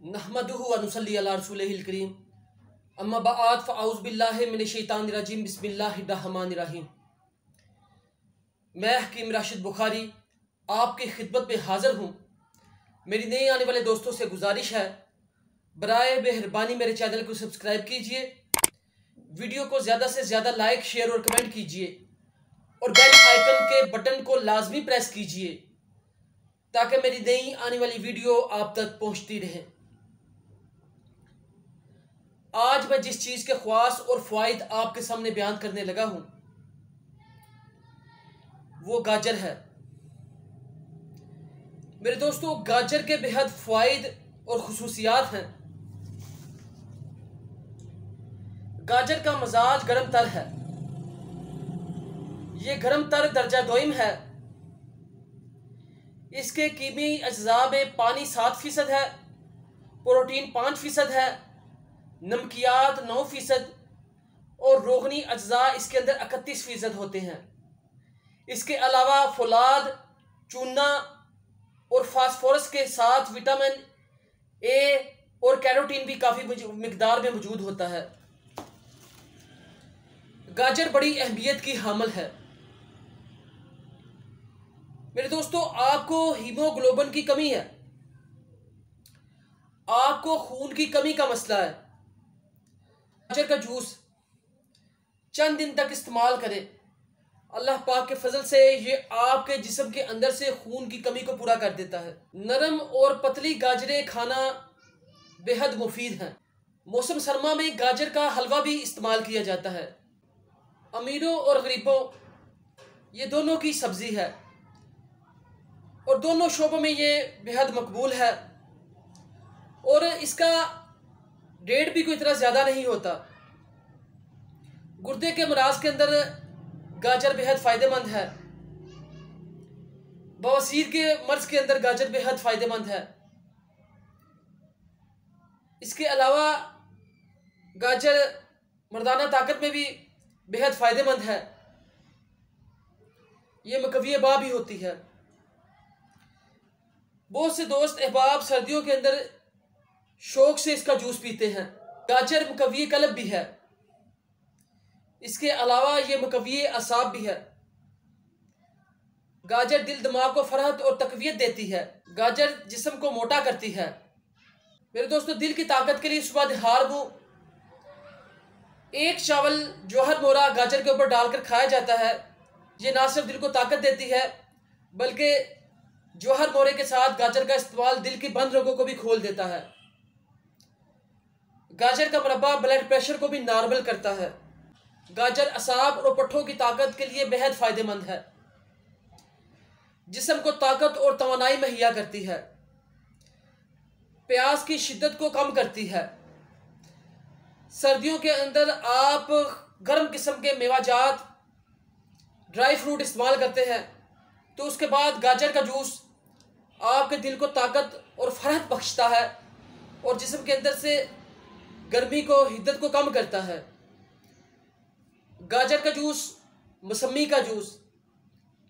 नहमदुहु व नुसल्ली अला रसूलिहिल करीम अम्मा बअद फ़अऊज़ु बिल्लाहि मिनश शैतानिर रजीम बिस्मिल्लाहिर रहमानिर रहीम। मैं हकीम राशिद बुखारी आपकी खिदमत में हाज़िर हूँ। मेरी नए आने वाले दोस्तों से गुजारिश है, बराए मेहरबानी मेरे चैनल को सब्सक्राइब कीजिए, वीडियो को ज़्यादा से ज़्यादा लाइक शेयर और कमेंट कीजिए और बेल आइकन के बटन को लाजमी प्रेस कीजिए ताकि मेरी नई आने वाली वीडियो आप तक पहुँचती रहे। आज मैं जिस चीज़ के ख्वास और फ़वाइद आपके सामने बयान करने लगा हूँ वो गाजर है। मेरे दोस्तों, गाजर के बेहद फ़वाइद और खुसूसियात हैं। गाजर का मजाज गर्म तर है। ये गर्म तर दर्जा दोइम है। इसके कीमी अज्जा में पानी 7% है, प्रोटीन 5% है, नमकियात 9% और रोगनी अज्जा इसके अंदर 31% होते हैं। इसके अलावा फौलाद, चूना और फास्फोरस के साथ विटामिन ए और कैरोटीन भी काफ़ी मिकदार में मौजूद होता है। गाजर बड़ी अहमियत की हामिल है। मेरे दोस्तों, आपको हीमोग्लोबिन की कमी है, आपको खून की कमी का मसला है, गाजर का जूस चंद दिन तक इस्तेमाल करें। अल्लाह पाक के फजल से ये आपके जिस्म के अंदर से खून की कमी को पूरा कर देता है। नरम और पतली गाजरें खाना बेहद मुफीद हैं। मौसम सरमा में गाजर का हलवा भी इस्तेमाल किया जाता है। अमीरों और गरीबों ये दोनों की सब्जी है और दोनों शोबों में ये बेहद मकबूल है और इसका रेट भी कोई इतना ज़्यादा नहीं होता। गुर्दे के मराज के अंदर गाजर बेहद फ़ायदेमंद है। बवासीर के मर्ज के अंदर गाजर बेहद फ़ायदेमंद है। इसके अलावा गाजर मर्दाना ताकत में भी बेहद फ़ायदेमंद है। ये मुकव्वी बा भी होती है। बहुत से दोस्त अहबाब सर्दियों के अंदर शौक से इसका जूस पीते हैं। गाजर मुकव्वी कल्ब भी है। इसके अलावा ये मुकव्वी असाब भी है। गाजर दिल दिमाग को फरहत और तकवीयत देती है। गाजर जिस्म को मोटा करती है। मेरे दोस्तों, दिल की ताकत के लिए सुबह दिहार को एक चावल जौहर मोरा गाजर के ऊपर डालकर खाया जाता है। ये ना सिर्फ दिल को ताकत देती है बल्कि जौहर मोरे के साथ गाजर का इस्तेमाल दिल की बंद रगों को भी खोल देता है। गाजर का मुरब्बा ब्लड प्रेशर को भी नॉर्मल करता है। गाजर असाब और पट्ठों की ताकत के लिए बेहद फ़ायदेमंद है। जिस्म को ताकत और तवानाई मुहैया करती है। प्यास की शिद्दत को कम करती है। सर्दियों के अंदर आप गर्म किस्म के मेवाजात, ड्राई फ्रूट इस्तेमाल करते हैं तो उसके बाद गाजर का जूस आपके दिल को ताकत और फरहत बख्शता है और जिस्म के अंदर से गर्मी को, हिद्दत को कम करता है। गाजर का जूस, मौसमी का जूस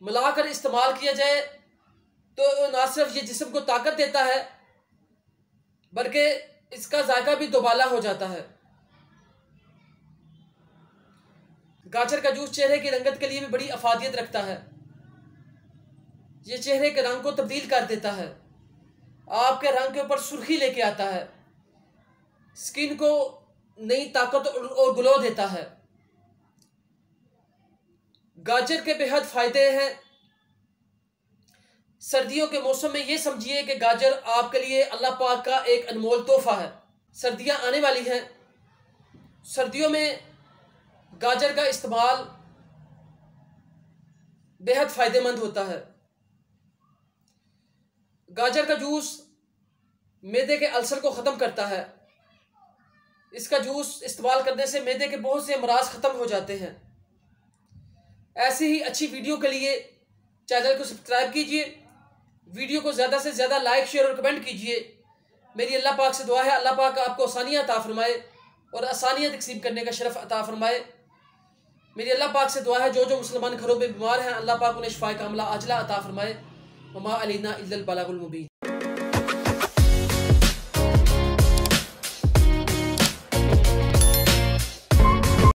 मिलाकर इस्तेमाल किया जाए तो ना सिर्फ ये जिस्म को ताकत देता है बल्कि इसका जायका भी दोबाला हो जाता है। गाजर का जूस चेहरे की रंगत के लिए भी बड़ी अफादियत रखता है। ये चेहरे के रंग को तब्दील कर देता है। आपके रंग के ऊपर सुर्खी लेके आता है। स्किन को नई ताकत और ग्लो देता है। गाजर के बेहद फायदे हैं। सर्दियों के मौसम में ये समझिए कि गाजर आपके लिए अल्लाह पाक का एक अनमोल तोहफा है। सर्दियां आने वाली हैं। सर्दियों में गाजर का इस्तेमाल बेहद फायदेमंद होता है। गाजर का जूस मैदे के अल्सर को ख़त्म करता है। इसका जूस इस्तेमाल करने से मैदे के बहुत से अमराज ख़त्म हो जाते हैं। ऐसी ही अच्छी वीडियो के लिए चैनल को सब्सक्राइब कीजिए, वीडियो को ज़्यादा से ज़्यादा लाइक शेयर और कमेंट कीजिए। मेरी अल्लाह पाक से दुआ है, अल्लाह पाक आपको आसानियाँ अता फरमाए और आसानियाँ तकसीम करने का शरफ अता फरमाए। मेरी अल्लाह पाक से दुआ है, जो मुसलमान घरों में बीमार हैं अल्लाह पाक उन्हें शिफाए कामिला आजिला अता फरमाए। वमा अलैना इल्लल बलागुल मुबीन।